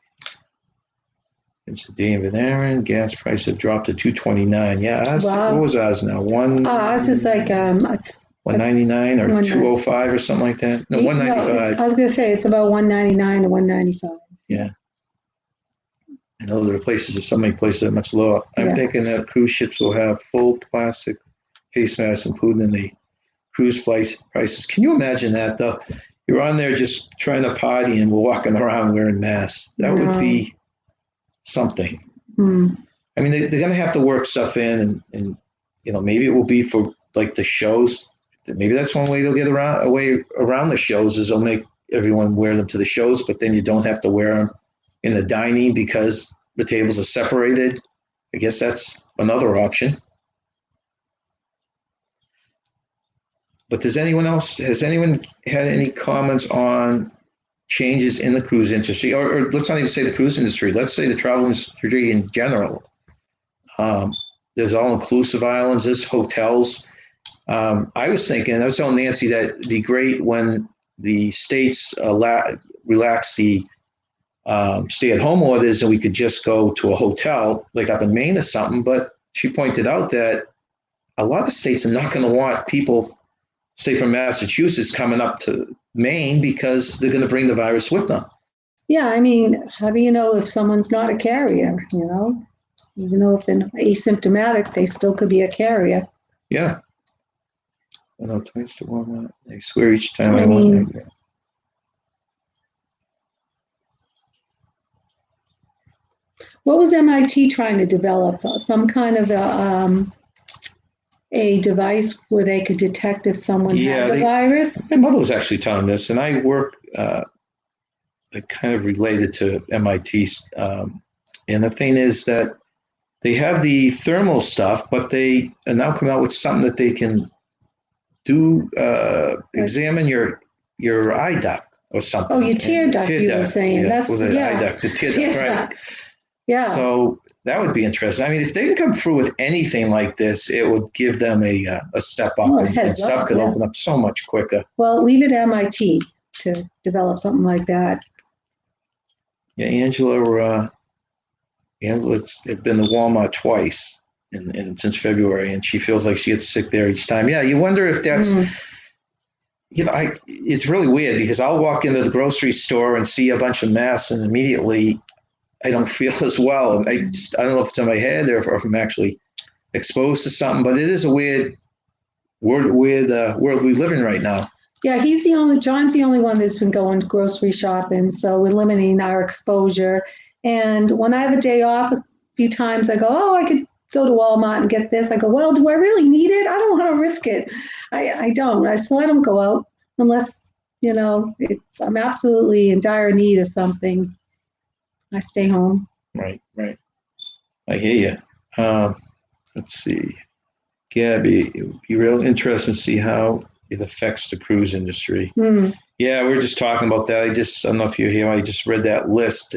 It's David Aaron. Gas prices have dropped to $2.29. Yeah, wow. What was ours now? Ours is like $1.99 or $2.05 or something like that. No, $1.95. I was going to say it's about $1.99 to $1.95. Yeah. I know there are so many places that are much lower. I'm thinking that cruise ships will have full plastic face masks included in the cruise prices. Can you imagine that, though? You're on there just trying to party and we're walking around wearing masks. That would be something. I mean, they're going to have to work stuff in, and maybe it will be for like the shows. Maybe that's one way they'll get around the shows, is they'll make everyone wear them to the shows, but then you don't have to wear them in the dining because the tables are separated. I guess that's another option. But has anyone had any comments on changes in the cruise industry, or let's not even say the cruise industry, let's say the travel industry in general? There's all-inclusive islands, there's hotels. I was telling Nancy that it'd be great when the states relax the stay-at-home orders and we could just go to a hotel, like up in Maine or something. But she pointed out that a lot of states are not going to want people, say from Massachusetts, coming up to Maine because they're going to bring the virus with them. Yeah, I mean, how do you know if someone's not a carrier, you know? Even though if they're asymptomatic, they still could be a carrier. Yeah. I know twice to one. I swear each time I mean, went. What was MIT trying to develop? Some kind of a device where they could detect if someone had the virus? My mother was actually telling this, and I work kind of related to MIT. And the thing is that they have the thermal stuff, but they are now coming out with something that they can do, examine your eye duct or something. Oh, your tear duct, you were saying. Yeah, That's the eye duct, the tear duct, right. Yeah. So that would be interesting. I mean, if they can come through with anything like this, it would give them a step up, and stuff could open up so much quicker. Well, leave it at MIT to develop something like that. Yeah, Angela's had been to Walmart twice since February, and she feels like she gets sick there each time. Yeah, you wonder if that's, it's really weird because I'll walk into the grocery store and see a bunch of masks, and immediately I don't feel as well. I don't know if it's in my head or if I'm actually exposed to something, but it is a weird world we live in right now. Yeah, John's the only one that's been going grocery shopping, so we're limiting our exposure. And when I have a day off, a few times I go, I could go to Walmart and get this. I go, well, do I really need it? I don't want to risk it. I don't. So I don't go out unless, I'm absolutely in dire need of something. I stay home. Right. I hear you. Let's see. Gabby, it would be real interesting to see how it affects the cruise industry. Yeah, we were just talking about that. I don't know if you're here. I just read that list.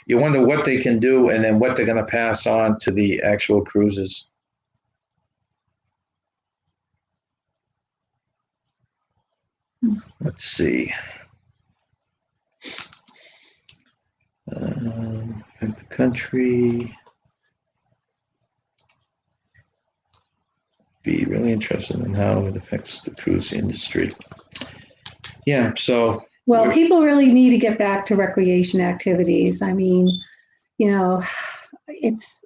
You wonder what they can do and then what they're going to pass on to the actual cruises. Let's see. The country. Be really interested in how it affects the cruise industry. Yeah, so. Well, people really need to get back to recreation activities. I mean, it's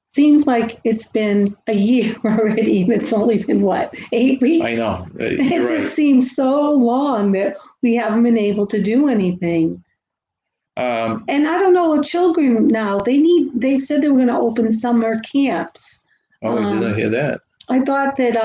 seems like it's been a year already, and it's only been 8 weeks? I know. It just seems so long that we haven't been able to do anything. And I don't know, children now, they said they were going to open summer camps. Oh, I didn't hear that. I thought that,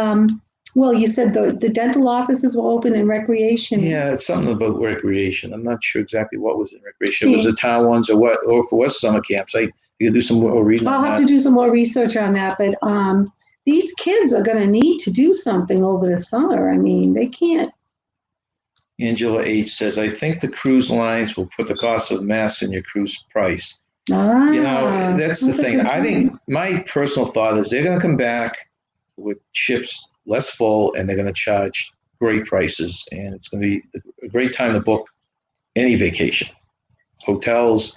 you said the dental offices will open in recreation. Yeah, it's something about recreation. I'm not sure exactly what was in recreation. It was the town ones or what, or if it was summer camps. You could do some more reading. I'll have to do some more research on that. But these kids are going to need to do something over the summer. I mean, they can't. Angela H. says, I think the cruise lines will put the cost of masks in your cruise price. That's the thing. I think my personal thought is they're going to come back with ships less full and they're going to charge great prices. And it's going to be a great time to book any vacation, hotels,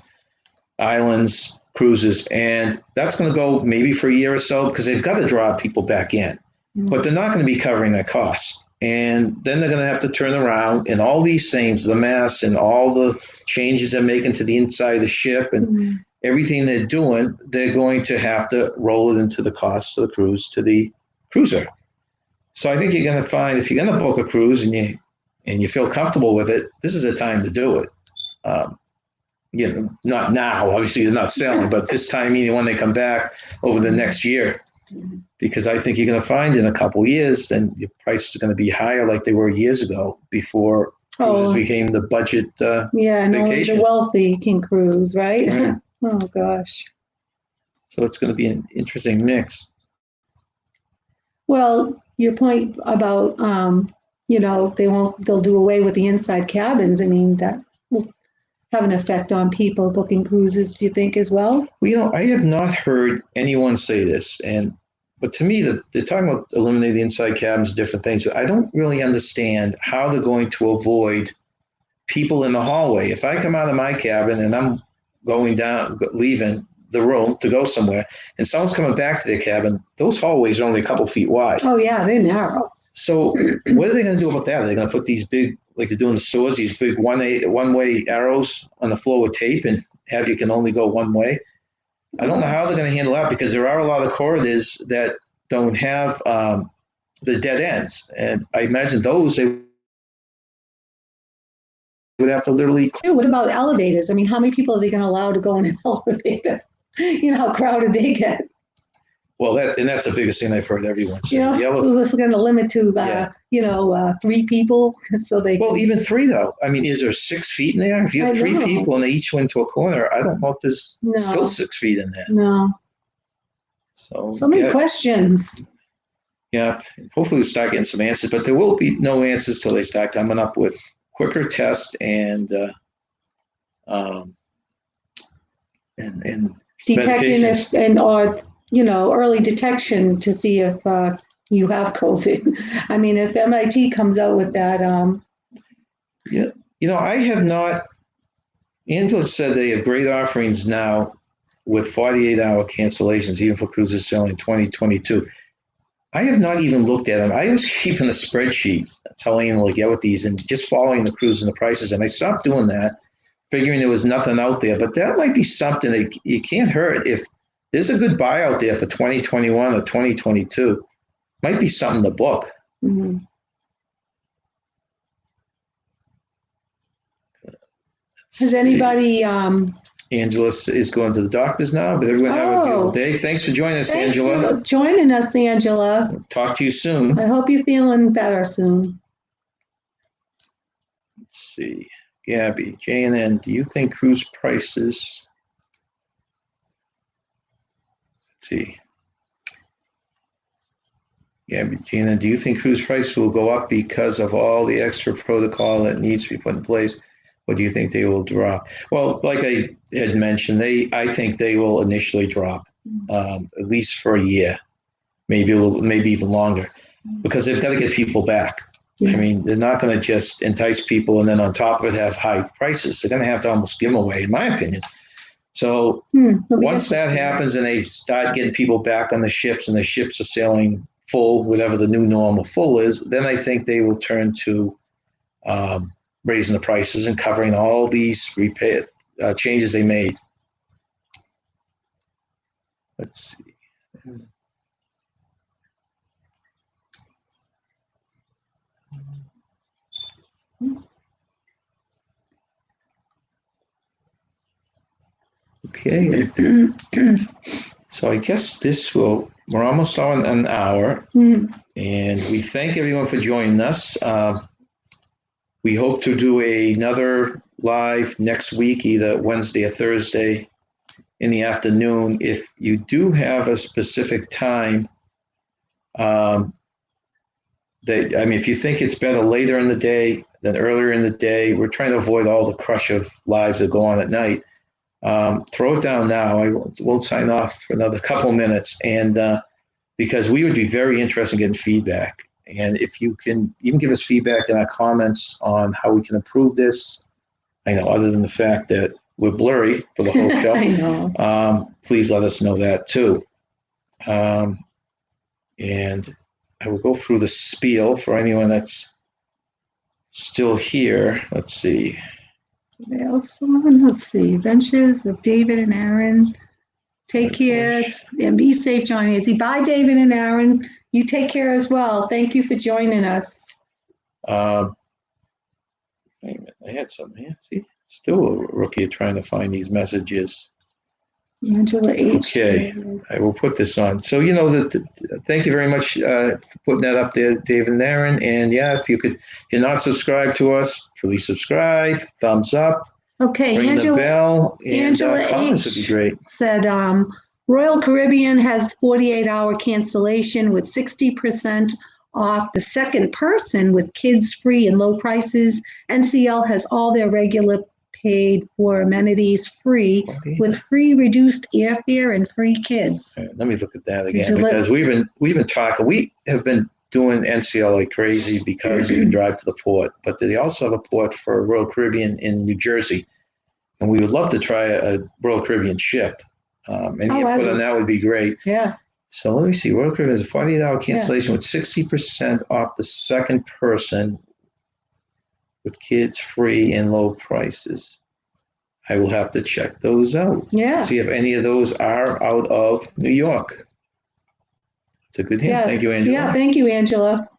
islands, cruises. And that's going to go maybe for a year or so because they've got to draw people back in. But they're not going to be covering their costs. And then they're going to have to turn around and all these things, the masks and all the changes they're making to the inside of the ship and everything they're doing, they're going to have to roll it into the cost of the cruise to the cruiser. So I think you're going to find if you're going to book a cruise and you feel comfortable with it, this is the time to do it. Not now, obviously they're not selling, but this time, when they come back over the next year. Because I think you're going to find in a couple of years, then your prices are going to be higher like they were years ago before cruises became the budget vacation. The wealthy can cruise, right? Oh, gosh. So it's going to be an interesting mix. Well, your point about, they'll do away with the inside cabins. I mean, that will have an effect on people booking cruises, do you think, as well? Well, I have not heard anyone say this, but to me, they're talking about eliminating the inside cabins, different things. But I don't really understand how they're going to avoid people in the hallway. If I come out of my cabin and I'm going down, leaving, the room to go somewhere, and someone's coming back to their cabin, those hallways are only a couple feet wide. Oh, yeah, they're narrow. So what are they going to do about that? Are they going to put these big, like they do in the stores, these big one-way arrows on the floor with tape and have you can only go one way? I don't know how they're going to handle that because there are a lot of corridors that don't have the dead ends. And I imagine those, they would have to literally. What about elevators? I mean, how many people are they going to allow to go in an elevator? You know how crowded they get. Well, that's the biggest thing I've heard everyone say. Yeah, this is going to limit to 3 people, so they. Well, even 3 though. I mean, is there 6 feet in there? If you have 3 people and they each went to a corner, I don't know if there's still 6 feet in there. No. So many questions. Yeah, hopefully we start getting some answers, but there will be no answers till they start coming up with quicker tests and detecting or early detection to see if you have COVID. I mean, if MIT comes out with that. Yeah, I have not. Angela said they have great offerings now with 48-hour cancellations, even for cruises sailing in 2022. I have not even looked at them. I was keeping a spreadsheet telling them to get with these and just following the cruises and the prices. And I stopped doing that, figuring there was nothing out there. But that might be something that you can't hurt. If there's a good buy out there for 2021 or 2022, might be something to book. Mm-hmm. Has anybody? Angela is going to the doctors now, but everyone have a beautiful day. Thanks for joining us, Angela. Thanks for joining us, Angela. Talk to you soon. I hope you're feeling better soon. Let's see. Gabby, J&N, do you think cruise prices? Let's see. Gabby, J&N, do you think cruise prices will go up because of all the extra protocol that needs to be put in place? Or do you think they will drop? Well, like I had mentioned, I think they will initially drop, at least for a year, maybe even longer, because they've got to get people back. Yeah. I mean, they're not going to just entice people and then on top of it have high prices. They're going to have to almost give them away, in my opinion. So once that happens and they start getting people back on the ships and the ships are sailing full, whatever the new normal full is, then I think they will turn to raising the prices and covering all these repair changes they made. Let's see. Okay. So I guess we're almost on an hour, and we thank everyone for joining us. We hope to do another live next week, either Wednesday or Thursday in the afternoon. If you do have a specific time, if you think it's better later in the day than earlier in the day, we're trying to avoid all the crush of lives that go on at night. Throw it down now. I won't sign off for another couple minutes, and because we would be very interested in getting feedback. And if you can give us feedback in our comments on how we can improve this, I know other than the fact that we're blurry for the whole show, I know. Please let us know that too. And I will go through the spiel for anyone that's still here. Let's see. Let's see. Adventures of David and Aaron. Take care and be safe, John Nancy. Bye, David and Aaron. You take care as well. Thank you for joining us. Wait a minute. I had something here. See, still a rookie trying to find these messages. Angela H. Okay, I will put this on. So, thank you very much for putting that up there, David and Aaron. And yeah, if you're not subscribed to us, please subscribe, thumbs up. Okay, ring the bell, and Angela comments H. would be great. Said Royal Caribbean has 48-hour cancellation with 60% off the second person with kids free and low prices. NCL has all their regular paid for amenities free with free reduced airfare and free kids. Right, let me look at that again because we've been talking. We have been doing NCL like crazy because you can drive to the port, but they also have a port for Royal Caribbean in New Jersey, and we would love to try a Royal Caribbean ship. Any input on that would be great. Yeah. So let me see. Royal Caribbean is a $48 cancellation with 60% off the second person with kids free and low prices. I will have to check those out. Yeah. See if any of those are out of New York. It's a good hint. Yeah. Thank you, Angela. Yeah, thank you, Angela.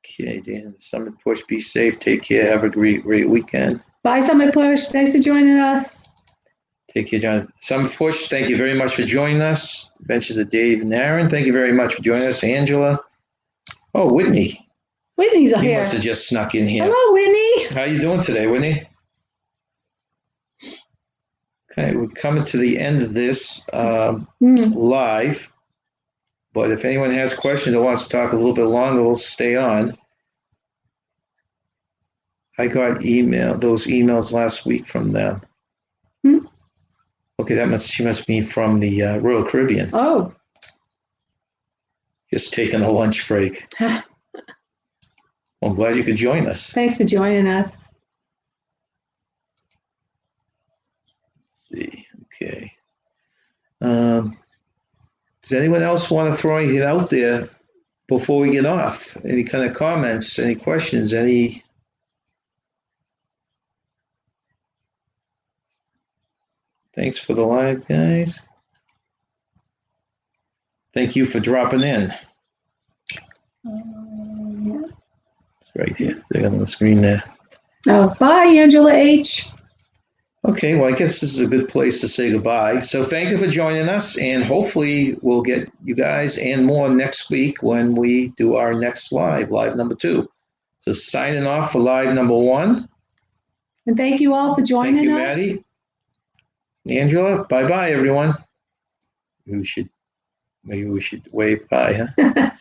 Okay, Dan. Summit Push. Be safe. Take care. Have a great weekend. Bye, Summit Push. Thanks for joining us. Take care, John. Summit Push, thank you very much for joining us. Benches of Dave and Aaron, thank you very much for joining us. Angela. Oh, Whitney. Whitney's He here. must have just snuck in here. Hello, Whitney. How you doing today, Whitney? Okay, we're coming to the end of this live. But if anyone has questions or wants to talk a little bit longer, we'll stay on. I got those emails last week from them. Okay, she must be from the Royal Caribbean. Oh. Just taking a lunch break. Well, I'm glad you could join us. Thanks for joining us. Let's see, okay. Does anyone else want to throw anything out there before we get off? Any kind of comments, any questions, any... Thanks for the live, guys. Thank you for dropping in. It's right here. It's on the screen there. Oh, bye, Angela H. Okay, well, I guess this is a good place to say goodbye. So thank you for joining us, and hopefully we'll get you guys and more next week when we do our next live number 2. So signing off for live number 1. And thank you all for joining us. Thank you, Maddie. Angela, bye-bye, everyone. Maybe we should wave bye, huh?